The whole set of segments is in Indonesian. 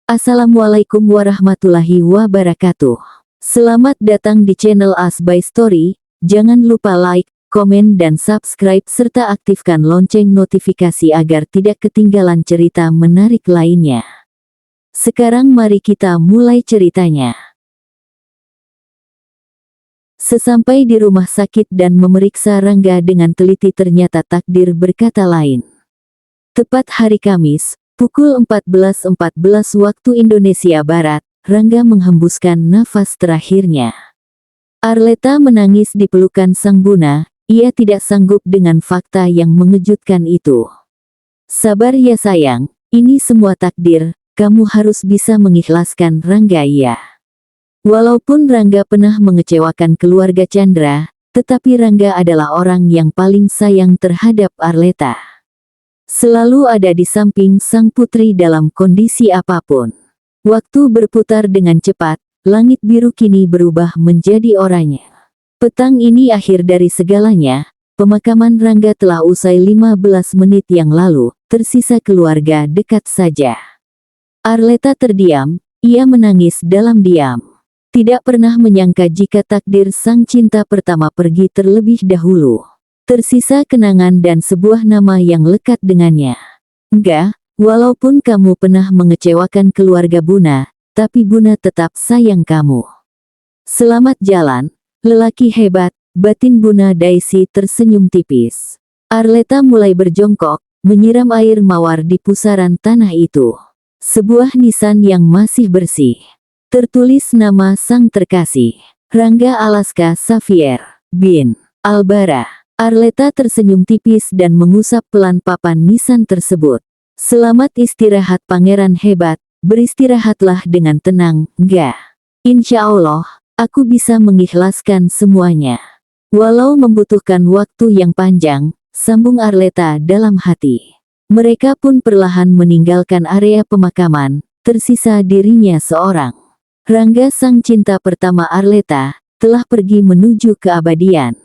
Assalamualaikum warahmatullahi wabarakatuh. Selamat datang di channel As by Story. Jangan lupa like, komen dan subscribe serta aktifkan lonceng notifikasi agar tidak ketinggalan cerita menarik lainnya. Sekarang mari kita mulai ceritanya. Sesampai di rumah sakit dan memeriksa Rangga dengan teliti, ternyata takdir berkata lain. Tepat hari Kamis, pukul 14.14 waktu Indonesia Barat, Rangga menghembuskan nafas terakhirnya. Arleta menangis di pelukan sang buna. Ia tidak sanggup dengan fakta yang mengejutkan itu. Sabar ya sayang, ini semua takdir, kamu harus bisa mengikhlaskan Rangga ya. Walaupun Rangga pernah mengecewakan keluarga Chandra, tetapi Rangga adalah orang yang paling sayang terhadap Arleta. Selalu ada di samping sang putri dalam kondisi apapun. Waktu berputar dengan cepat, langit biru kini berubah menjadi oranye. Petang ini akhir dari segalanya. Pemakaman Rangga telah usai 15 menit yang lalu, tersisa keluarga dekat saja. Arleta terdiam, ia menangis dalam diam. Tidak pernah menyangka jika takdir sang cinta pertama pergi terlebih dahulu. Tersisa kenangan dan sebuah nama yang lekat dengannya. Enggak, walaupun kamu pernah mengecewakan keluarga Buna, tapi Buna tetap sayang kamu. Selamat jalan, lelaki hebat, batin Buna Daisy tersenyum tipis. Arleta mulai berjongkok, menyiram air mawar di pusaran tanah itu. Sebuah nisan yang masih bersih. Tertulis nama sang terkasih, Rangga Alaska Xavier bin Albara. Arleta tersenyum tipis dan mengusap pelan papan nisan tersebut. Selamat istirahat pangeran hebat, beristirahatlah dengan tenang, enggak. Insya Allah, aku bisa mengikhlaskan semuanya. Walau membutuhkan waktu yang panjang, sambung Arleta dalam hati. Mereka pun perlahan meninggalkan area pemakaman, tersisa dirinya seorang. Rangga sang cinta pertama Arleta, telah pergi menuju keabadian.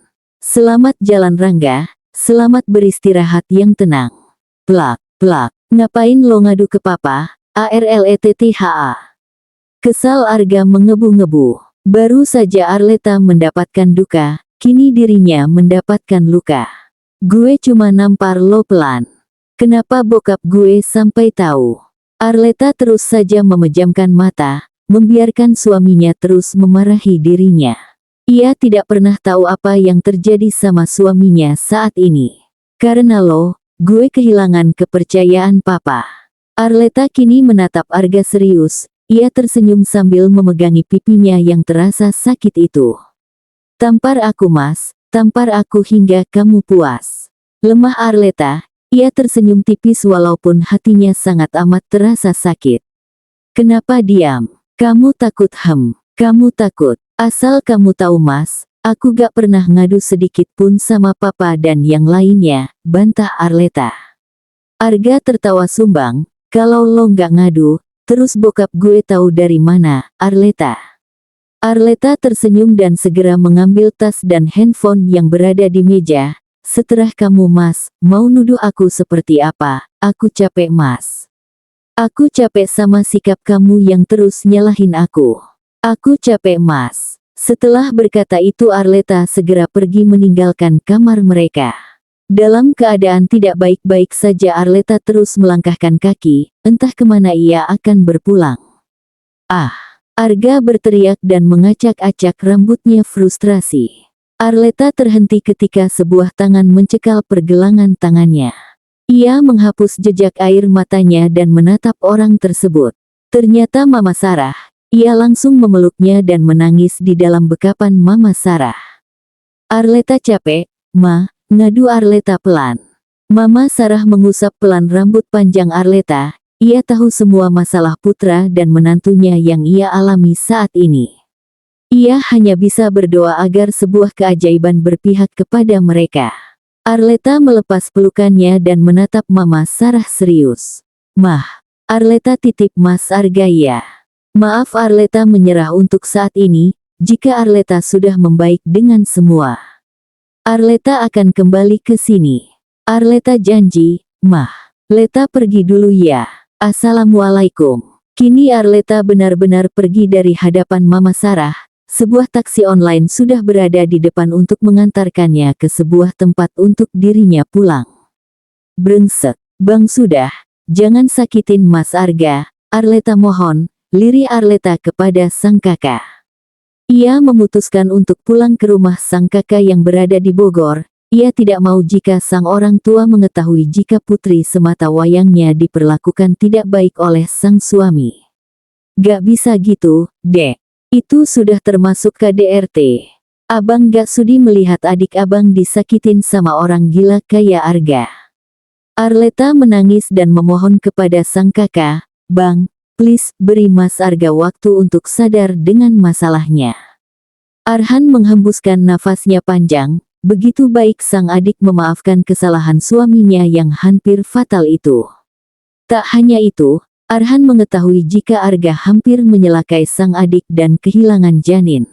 Selamat jalan Rangga, selamat beristirahat yang tenang. Plak, plak, ngapain lo ngadu ke papa, ARLETTHA. Kesal Arga mengebu-ngebu. Baru saja Arleta mendapatkan duka, kini dirinya mendapatkan luka. Gue cuma nampar lo pelan. Kenapa bokap gue sampai tahu? Arleta terus saja memejamkan mata, membiarkan suaminya terus memarahi dirinya. Ia tidak pernah tahu apa yang terjadi sama suaminya saat ini. Karena lo, gue kehilangan kepercayaan papa. Arleta kini menatap Arga serius, ia tersenyum sambil memegangi pipinya yang terasa sakit itu. Tampar aku mas, tampar aku hingga kamu puas. Lemah Arleta, ia tersenyum tipis walaupun hatinya sangat amat terasa sakit. Kenapa diam? Kamu takut kamu takut. Asal kamu tahu mas, aku gak pernah ngadu sedikit pun sama papa dan yang lainnya, bantah Arleta. Arga tertawa sumbang, kalau lo gak ngadu, terus bokap gue tahu dari mana, Arleta. Arleta tersenyum dan segera mengambil tas dan handphone yang berada di meja. Setelah kamu mas, mau nuduh aku seperti apa, aku capek mas. Aku capek sama sikap kamu yang terus nyalahin aku. Aku capek mas. Setelah berkata itu Arleta segera pergi meninggalkan kamar mereka. Dalam keadaan tidak baik-baik saja Arleta terus melangkahkan kaki, entah kemana ia akan berpulang. Ah! Arga berteriak dan mengacak-acak rambutnya frustrasi. Arleta terhenti ketika sebuah tangan mencekal pergelangan tangannya. Ia menghapus jejak air matanya dan menatap orang tersebut. Ternyata Mama Sarah. Ia langsung memeluknya dan menangis di dalam bekapan Mama Sarah. Arleta capek, ma, ngadu Arleta pelan. Mama Sarah mengusap pelan rambut panjang Arleta. Ia tahu semua masalah putra dan menantunya yang ia alami saat ini. Ia hanya bisa berdoa agar sebuah keajaiban berpihak kepada mereka. Arleta melepas pelukannya dan menatap Mama Sarah serius. Mah, Arleta titip Mas Arga ya. Maaf Arleta menyerah untuk saat ini, jika Arleta sudah membaik dengan semua. Arleta akan kembali ke sini. Arleta janji, Mah. Leta pergi dulu ya. Assalamualaikum. Kini Arleta benar-benar pergi dari hadapan Mama Sarah. Sebuah taksi online sudah berada di depan untuk mengantarkannya ke sebuah tempat untuk dirinya pulang. Brengsek, Bang sudah, jangan sakitin Mas Arga, Arleta mohon, lirih Arleta kepada sang kakak. Ia memutuskan untuk pulang ke rumah sang kakak yang berada di Bogor. Ia tidak mau jika sang orang tua mengetahui jika putri semata wayangnya diperlakukan tidak baik oleh sang suami. Gak bisa gitu, Dek. Itu sudah termasuk KDRT. Abang gak sudi melihat adik abang disakitin sama orang gila kayak Arga. Arleta menangis dan memohon kepada sang kakak, Bang, please beri Mas Arga waktu untuk sadar dengan masalahnya. Arhan menghembuskan nafasnya panjang, begitu baik sang adik memaafkan kesalahan suaminya yang hampir fatal itu. Tak hanya itu, Arhan mengetahui jika Arga hampir menyelakai sang adik dan kehilangan janin.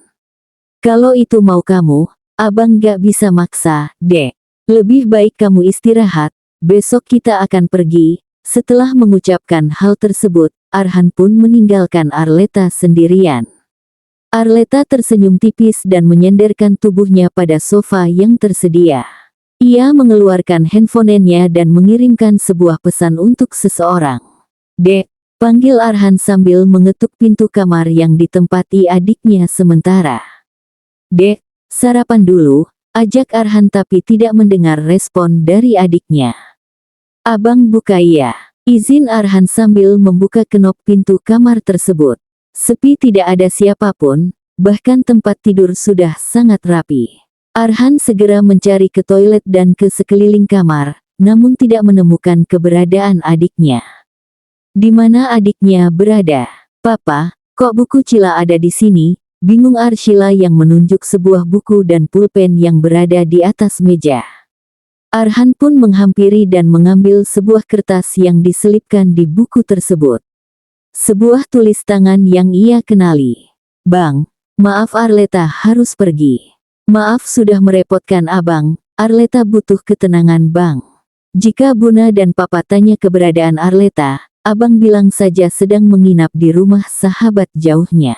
Kalau itu mau kamu, abang gak bisa maksa, Dek. Lebih baik kamu istirahat, besok kita akan pergi. Setelah mengucapkan hal tersebut, Arhan pun meninggalkan Arleta sendirian. Arleta tersenyum tipis dan menyenderkan tubuhnya pada sofa yang tersedia. Ia mengeluarkan handphonenya dan mengirimkan sebuah pesan untuk seseorang. Dek, panggil Arhan sambil mengetuk pintu kamar yang ditempati adiknya sementara. Dek, sarapan dulu, ajak Arhan tapi tidak mendengar respon dari adiknya. Abang buka ya. Izin Arhan sambil membuka kenop pintu kamar tersebut. Sepi tidak ada siapapun, bahkan tempat tidur sudah sangat rapi. Arhan segera mencari ke toilet dan ke sekeliling kamar, namun tidak menemukan keberadaan adiknya. Di mana adiknya berada? Papa, kok buku Cila ada di sini? Bingung Arshila yang menunjuk sebuah buku dan pulpen yang berada di atas meja. Arhan pun menghampiri dan mengambil sebuah kertas yang diselipkan di buku tersebut. Sebuah tulis tangan yang ia kenali. Bang, maaf Arleta harus pergi. Maaf sudah merepotkan abang, Arleta butuh ketenangan bang. Jika Buna dan Papa tanya keberadaan Arleta, abang bilang saja sedang menginap di rumah sahabat jauhnya.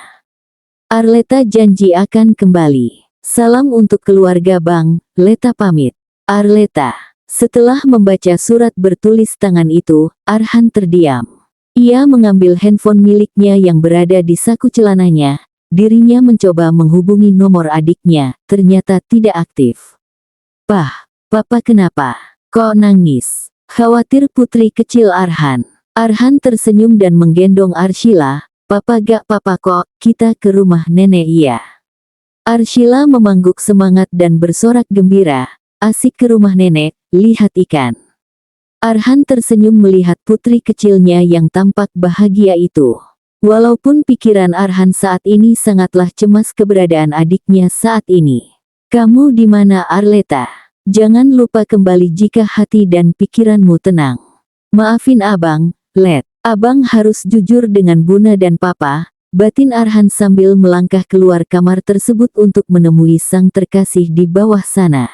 Arleta janji akan kembali. Salam untuk keluarga bang, Leta pamit. Arleta. Setelah membaca surat bertulis tangan itu, Arhan terdiam. Ia mengambil handphone miliknya yang berada di saku celananya. Dirinya mencoba menghubungi nomor adiknya, ternyata tidak aktif. Papa kenapa? Kok nangis? Khawatir putri kecil Arhan. Arhan tersenyum dan menggendong Arshila. Papa gak papa kok, kita ke rumah nenek ya. Arshila memangguk semangat dan bersorak gembira. Asik ke rumah nenek, lihat ikan. Arhan tersenyum melihat putri kecilnya yang tampak bahagia itu. Walaupun pikiran Arhan saat ini sangatlah cemas keberadaan adiknya saat ini. Kamu di mana Arleta? Jangan lupa kembali jika hati dan pikiranmu tenang. Maafin abang, Let. Abang harus jujur dengan Buna dan Papa, batin Arhan sambil melangkah keluar kamar tersebut untuk menemui sang terkasih di bawah sana.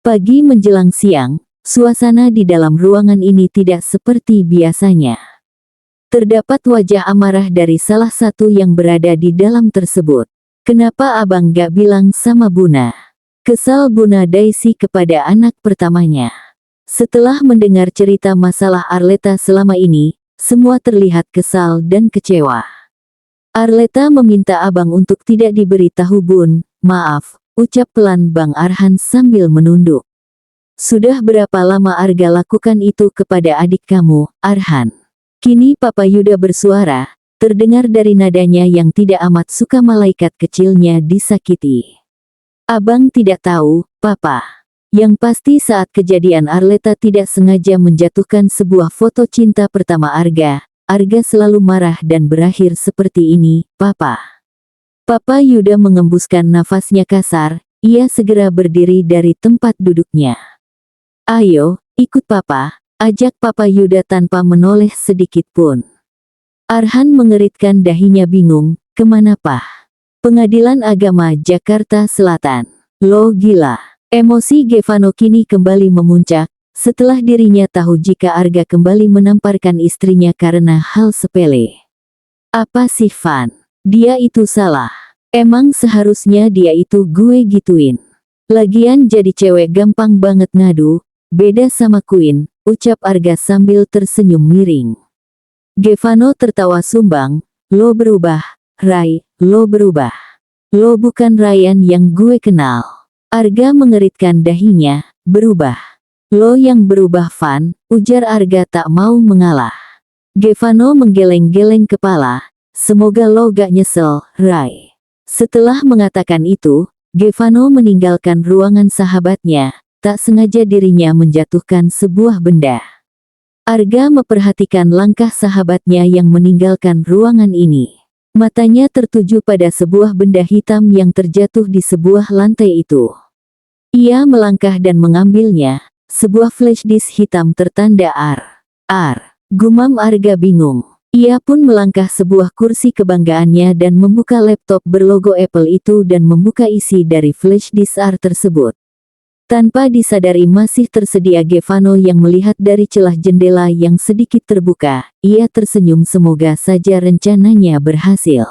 Pagi menjelang siang, suasana di dalam ruangan ini tidak seperti biasanya. Terdapat wajah amarah dari salah satu yang berada di dalam tersebut. Kenapa abang gak bilang sama Buna? Kesal Buna Daisy kepada anak pertamanya. Setelah mendengar cerita masalah Arleta selama ini, semua terlihat kesal dan kecewa. Arleta meminta abang untuk tidak diberitahu Bun, maaf. Ucap pelan Bang Arhan sambil menunduk. Sudah berapa lama Arga lakukan itu kepada adik kamu, Arhan? Kini Papa Yuda bersuara, terdengar dari nadanya yang tidak amat suka malaikat kecilnya disakiti. Abang tidak tahu, Papa. Yang pasti saat kejadian Arleta tidak sengaja menjatuhkan sebuah foto cinta pertama Arga. Arga selalu marah dan berakhir seperti ini, Papa. Papa Yuda mengembuskan nafasnya kasar, ia segera berdiri dari tempat duduknya. Ayo, ikut Papa, ajak Papa Yuda tanpa menoleh sedikit pun. Arhan mengeritkan dahinya bingung, kemana Pak? Pengadilan Agama Jakarta Selatan. Lo gila. Emosi Gevano kini kembali memuncak, setelah dirinya tahu jika Arga kembali menamparkan istrinya karena hal sepele. Apa sih Van? Dia itu salah. Emang seharusnya dia itu gue gituin. Lagian jadi cewek gampang banget ngadu, beda sama Queen, ucap Arga sambil tersenyum miring. Gevano tertawa sumbang, lo berubah, Rai, lo berubah. Lo bukan Ryan yang gue kenal. Arga mengeritkan dahinya, berubah. Lo yang berubah Van, ujar Arga tak mau mengalah. Gevano menggeleng-geleng kepala, semoga lo gak nyesel, Rai. Setelah mengatakan itu, Gevano meninggalkan ruangan sahabatnya, tak sengaja dirinya menjatuhkan sebuah benda. Arga memperhatikan langkah sahabatnya yang meninggalkan ruangan ini. Matanya tertuju pada sebuah benda hitam yang terjatuh di sebuah lantai itu. Ia melangkah dan mengambilnya, sebuah flash disk hitam tertanda R. Gumam Arga bingung. Ia pun melangkah sebuah kursi kebanggaannya dan membuka laptop berlogo Apple itu dan membuka isi dari flash disk R tersebut. Tanpa disadari masih tersedia Gevano yang melihat dari celah jendela yang sedikit terbuka, ia tersenyum semoga saja rencananya berhasil.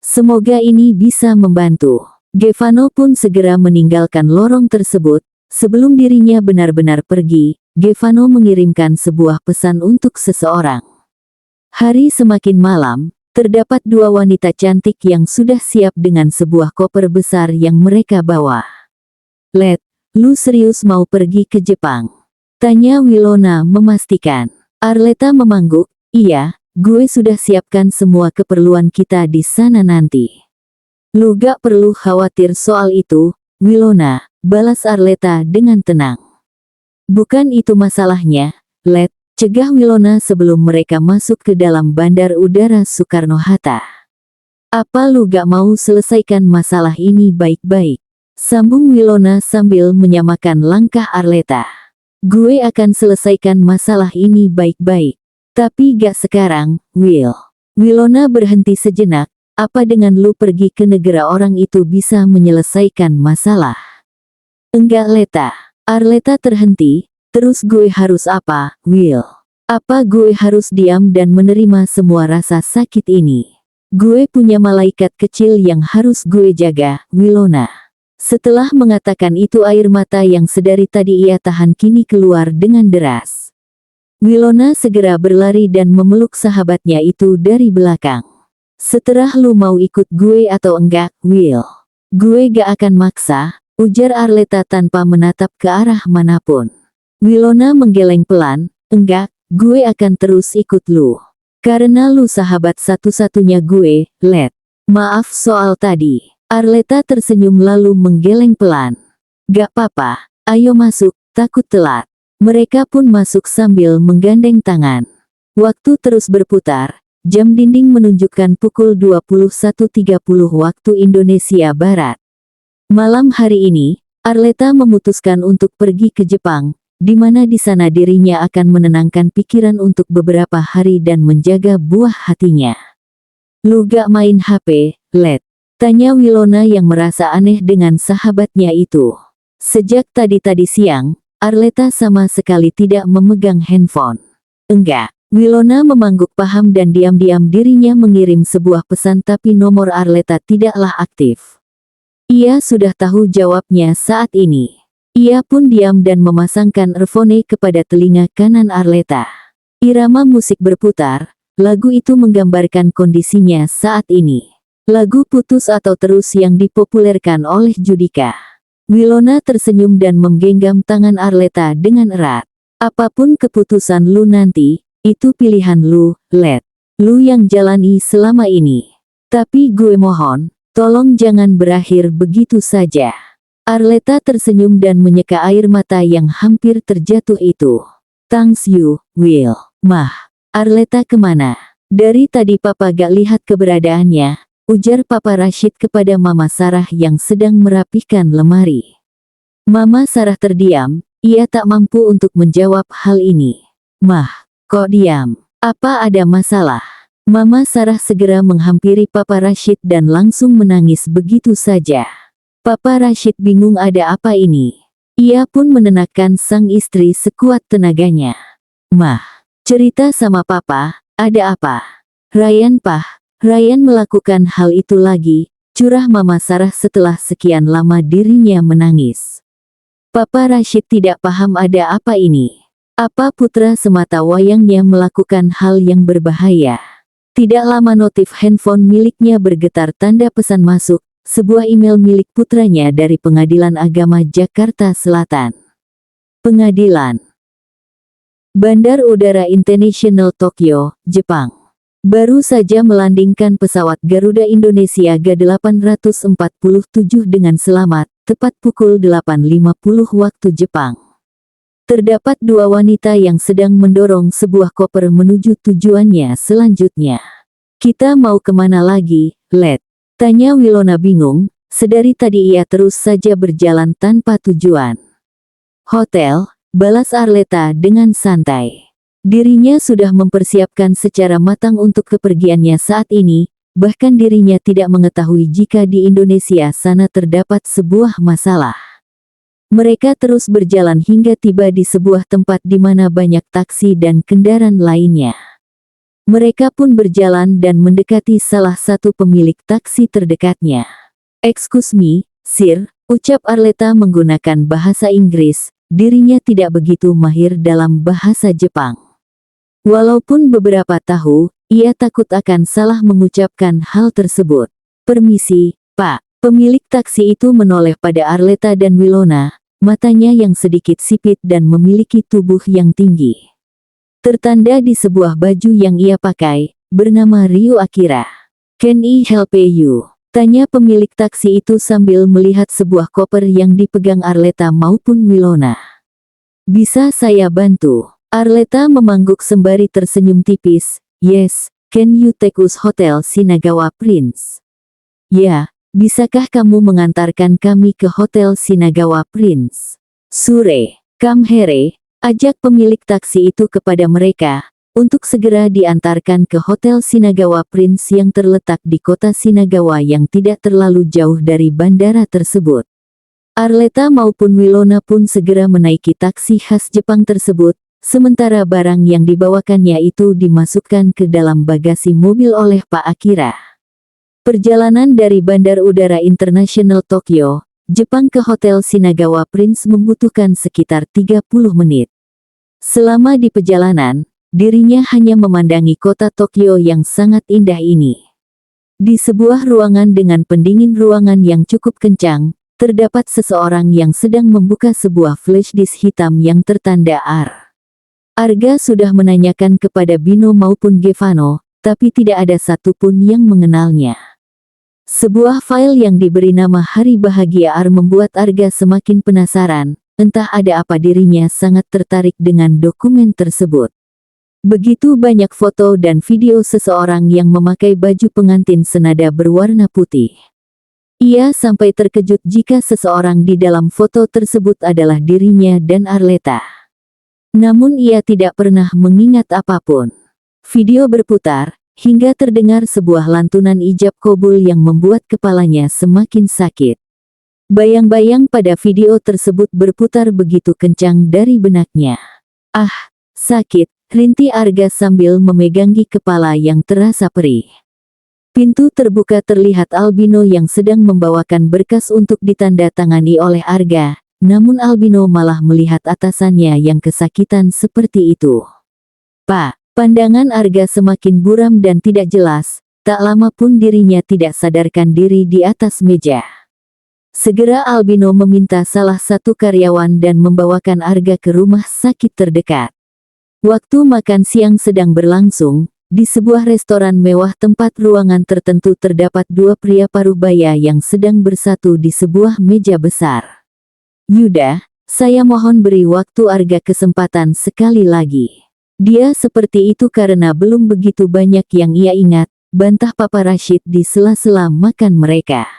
Semoga ini bisa membantu. Gevano pun segera meninggalkan lorong tersebut. Sebelum dirinya benar-benar pergi, Gevano mengirimkan sebuah pesan untuk seseorang. Hari semakin malam, terdapat dua wanita cantik yang sudah siap dengan sebuah koper besar yang mereka bawa. Let, lu serius mau pergi ke Jepang? Tanya Wilona memastikan. Arleta memangguk, iya, gue sudah siapkan semua keperluan kita di sana nanti. Lu gak perlu khawatir soal itu, Wilona, balas Arleta dengan tenang. Bukan itu masalahnya, Let, cegah Wilona sebelum mereka masuk ke dalam Bandar Udara Soekarno-Hatta. Apa lu gak mau selesaikan masalah ini baik-baik? Sambung Wilona sambil menyamakan langkah Arleta. Gue akan selesaikan masalah ini baik-baik. Tapi gak sekarang, Will. Wilona berhenti sejenak, apa dengan lu pergi ke negara orang itu bisa menyelesaikan masalah? Enggak Leta. Arleta terhenti, terus gue harus apa, Will? Apa gue harus diam dan menerima semua rasa sakit ini? Gue punya malaikat kecil yang harus gue jaga, Wilona. Setelah mengatakan itu air mata yang sedari tadi ia tahan kini keluar dengan deras. Wilona segera berlari dan memeluk sahabatnya itu dari belakang. Seterah lu mau ikut gue atau enggak, Will? Gue gak akan maksa, ujar Arleta tanpa menatap ke arah manapun. Wilona menggeleng pelan, enggak, gue akan terus ikut lu. Karena lu sahabat satu-satunya gue, Let. Maaf soal tadi. Arleta tersenyum lalu menggeleng pelan. Gak apa-apa, ayo masuk, takut telat. Mereka pun masuk sambil menggandeng tangan. Waktu terus berputar, jam dinding menunjukkan pukul 21.30 waktu Indonesia Barat. Malam hari ini, Arleta memutuskan untuk pergi ke Jepang, di mana di sana dirinya akan menenangkan pikiran untuk beberapa hari dan menjaga buah hatinya. Lu gak main HP, Let? Tanya Wilona yang merasa aneh dengan sahabatnya itu. Sejak tadi siang, Arleta sama sekali tidak memegang handphone. Enggak. Wilona memangguk paham dan diam-diam dirinya mengirim sebuah pesan tapi nomor Arleta tidaklah aktif. Ia sudah tahu jawabnya saat ini. Ia pun diam dan memasangkan earphone kepada telinga kanan Arleta. Irama musik berputar, lagu itu menggambarkan kondisinya saat ini. Lagu Putus atau Terus yang dipopulerkan oleh Judika. Wilona tersenyum dan menggenggam tangan Arleta dengan erat. Apapun keputusan lu nanti, itu pilihan lu, Let. Lu yang jalani selama ini. Tapi gue mohon, tolong jangan berakhir begitu saja. Arleta tersenyum dan menyeka air mata yang hampir terjatuh itu. Thanks you, Will. Mah, Arleta kemana? Dari tadi papa gak lihat keberadaannya, ujar Papa Rashid kepada Mama Sarah yang sedang merapihkan lemari. Mama Sarah terdiam, ia tak mampu untuk menjawab hal ini. Mah, kok diam? Apa ada masalah? Mama Sarah segera menghampiri Papa Rashid dan langsung menangis begitu saja. Papa Rashid bingung ada apa ini. Ia pun menenangkan sang istri sekuat tenaganya. Mah, cerita sama Papa, ada apa? Ryan Pah, Ryan melakukan hal itu lagi, curah Mama Sarah setelah sekian lama dirinya menangis. Papa Rashid tidak paham ada apa ini. Apa putra semata wayangnya melakukan hal yang berbahaya? Tidak lama notif handphone miliknya bergetar tanda pesan masuk, sebuah email milik putranya dari Pengadilan Agama Jakarta Selatan. Pengadilan Bandar Udara Internasional Tokyo, Jepang. Baru saja melandingkan pesawat Garuda Indonesia G847 dengan selamat, tepat pukul 8.50 waktu Jepang. Terdapat dua wanita yang sedang mendorong sebuah koper menuju tujuannya selanjutnya. Kita mau kemana lagi, Let? Tanya Wilona bingung, sedari tadi ia terus saja berjalan tanpa tujuan. Hotel, balas Arleta dengan santai. Dirinya sudah mempersiapkan secara matang untuk kepergiannya saat ini, bahkan dirinya tidak mengetahui jika di Indonesia sana terdapat sebuah masalah. Mereka terus berjalan hingga tiba di sebuah tempat di mana banyak taksi dan kendaraan lainnya. Mereka pun berjalan dan mendekati salah satu pemilik taksi terdekatnya. "Excuse me, sir," ucap Arleta menggunakan bahasa Inggris, dirinya tidak begitu mahir dalam bahasa Jepang. Walaupun beberapa tahu, ia takut akan salah mengucapkan hal tersebut. "Permisi, Pak." Pemilik taksi itu menoleh pada Arleta dan Wilona, matanya yang sedikit sipit dan memiliki tubuh yang tinggi. Tertanda di sebuah baju yang ia pakai, bernama Ryu Akira. "Can I help you?" tanya pemilik taksi itu sambil melihat sebuah koper yang dipegang Arleta maupun Wilona. "Bisa saya bantu?" Arleta memangguk sembari tersenyum tipis. "Yes, can you take us Hotel Shinagawa Prince?" "Ya. Bisakah kamu mengantarkan kami ke Hotel Shinagawa Prince?" "Sure, come here," ajak pemilik taksi itu kepada mereka, untuk segera diantarkan ke Hotel Shinagawa Prince yang terletak di kota Shinagawa yang tidak terlalu jauh dari bandara tersebut. Arleta maupun Wilona pun segera menaiki taksi khas Jepang tersebut, sementara barang yang dibawakannya itu dimasukkan ke dalam bagasi mobil oleh Pak Akira. Perjalanan dari Bandar Udara Internasional Tokyo, Jepang ke Hotel Shinagawa Prince membutuhkan sekitar 30 menit. Selama di perjalanan, dirinya hanya memandangi kota Tokyo yang sangat indah ini. Di sebuah ruangan dengan pendingin ruangan yang cukup kencang, terdapat seseorang yang sedang membuka sebuah flash disk hitam yang tertanda R. Arga sudah menanyakan kepada Bino maupun Gevano, tapi tidak ada satupun yang mengenalnya. Sebuah file yang diberi nama Hari Bahagia R membuat Arga semakin penasaran, entah ada apa dirinya sangat tertarik dengan dokumen tersebut. Begitu banyak foto dan video seseorang yang memakai baju pengantin senada berwarna putih. Ia sampai terkejut jika seseorang di dalam foto tersebut adalah dirinya dan Arleta. Namun ia tidak pernah mengingat apapun. Video berputar, hingga terdengar sebuah lantunan ijab kabul yang membuat kepalanya semakin sakit. Bayang-bayang pada video tersebut berputar begitu kencang dari benaknya. "Ah, sakit," rintih Arga sambil memegangi kepala yang terasa perih. Pintu terbuka, terlihat Albino yang sedang membawakan berkas untuk ditandatangani oleh Arga, namun Albino malah melihat atasannya yang kesakitan seperti itu. "Pak." Pandangan Arga semakin buram dan tidak jelas, tak lama pun dirinya tidak sadarkan diri di atas meja. Segera Albino meminta salah satu karyawan dan membawakan Arga ke rumah sakit terdekat. Waktu makan siang sedang berlangsung, di sebuah restoran mewah tempat ruangan tertentu terdapat dua pria parubaya yang sedang bersatu di sebuah meja besar. "Yuda, saya mohon beri waktu Arga kesempatan sekali lagi. Dia seperti itu karena belum begitu banyak yang ia ingat," bantah Papa Rashid di sela-sela makan mereka.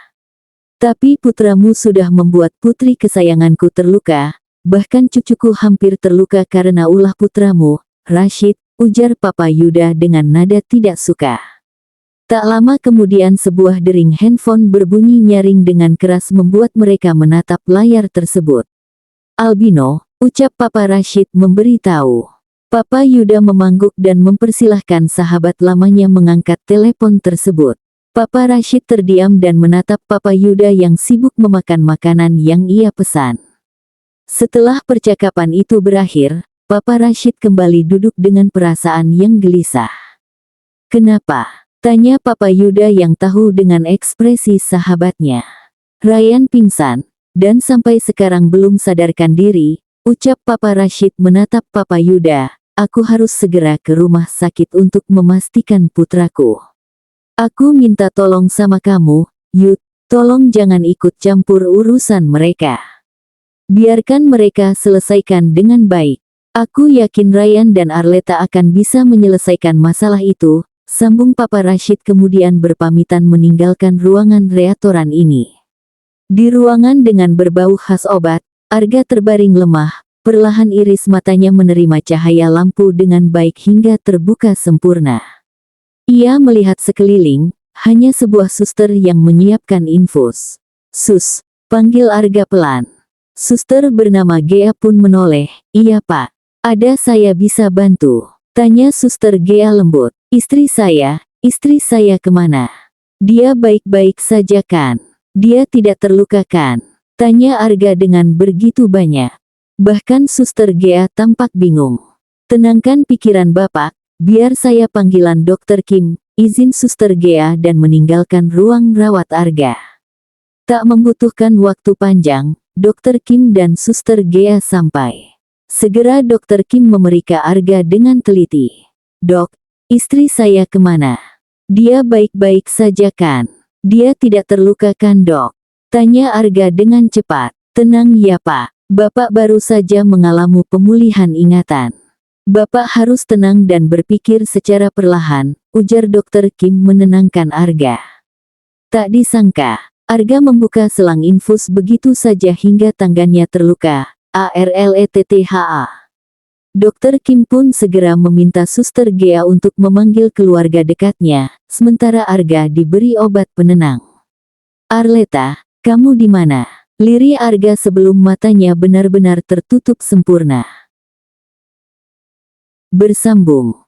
"Tapi putramu sudah membuat putri kesayanganku terluka, bahkan cucuku hampir terluka karena ulah putramu, Rashid," ujar Papa Yuda dengan nada tidak suka. Tak lama kemudian sebuah dering handphone berbunyi nyaring dengan keras membuat mereka menatap layar tersebut. "Albino," ucap Papa Rashid memberitahu. Papa Yuda memangguk dan mempersilahkan sahabat lamanya mengangkat telepon tersebut. Papa Rashid terdiam dan menatap Papa Yuda yang sibuk memakan makanan yang ia pesan. Setelah percakapan itu berakhir, Papa Rashid kembali duduk dengan perasaan yang gelisah. "Kenapa?" tanya Papa Yuda yang tahu dengan ekspresi sahabatnya. "Ryan pingsan, dan sampai sekarang belum sadarkan diri," ucap Papa Rashid menatap Papa Yuda. "Aku harus segera ke rumah sakit untuk memastikan putraku. Aku minta tolong sama kamu, Yud, tolong jangan ikut campur urusan mereka. Biarkan mereka selesaikan dengan baik. Aku yakin Ryan dan Arleta akan bisa menyelesaikan masalah itu," sambung Papa Rashid kemudian berpamitan meninggalkan ruangan restoran ini. Di ruangan dengan berbau khas obat, Arga terbaring lemah. Perlahan iris matanya menerima cahaya lampu dengan baik hingga terbuka sempurna. Ia melihat sekeliling, hanya sebuah suster yang menyiapkan infus. "Sus," panggil Arga pelan. Suster bernama Gea pun menoleh. "Iya Pak, ada saya bisa bantu?" tanya Suster Gea lembut. Istri saya kemana? Dia baik-baik saja kan? Dia tidak terluka kan?" tanya Arga dengan begitu banyak. Bahkan Suster Gea tampak bingung. "Tenangkan pikiran Bapak, biar saya panggilan Dokter Kim," izin Suster Gea dan meninggalkan ruang rawat Arga. Tak membutuhkan waktu panjang, Dokter Kim dan Suster Gea sampai. Segera Dokter Kim memeriksa Arga dengan teliti. "Dok, istri saya kemana? Dia baik-baik saja kan? Dia tidak terluka kan Dok?" tanya Arga dengan cepat. "Tenang ya Pak. Bapak baru saja mengalami pemulihan ingatan. Bapak harus tenang dan berpikir secara perlahan," ujar Dokter Kim menenangkan Arga. Tak disangka, Arga membuka selang infus begitu saja hingga tangannya terluka. ARLETTHA. Dokter Kim pun segera meminta Suster Gea untuk memanggil keluarga dekatnya, sementara Arga diberi obat penenang. "Arleta, kamu di mana?" lirik Arga sebelum matanya benar-benar tertutup sempurna. Bersambung.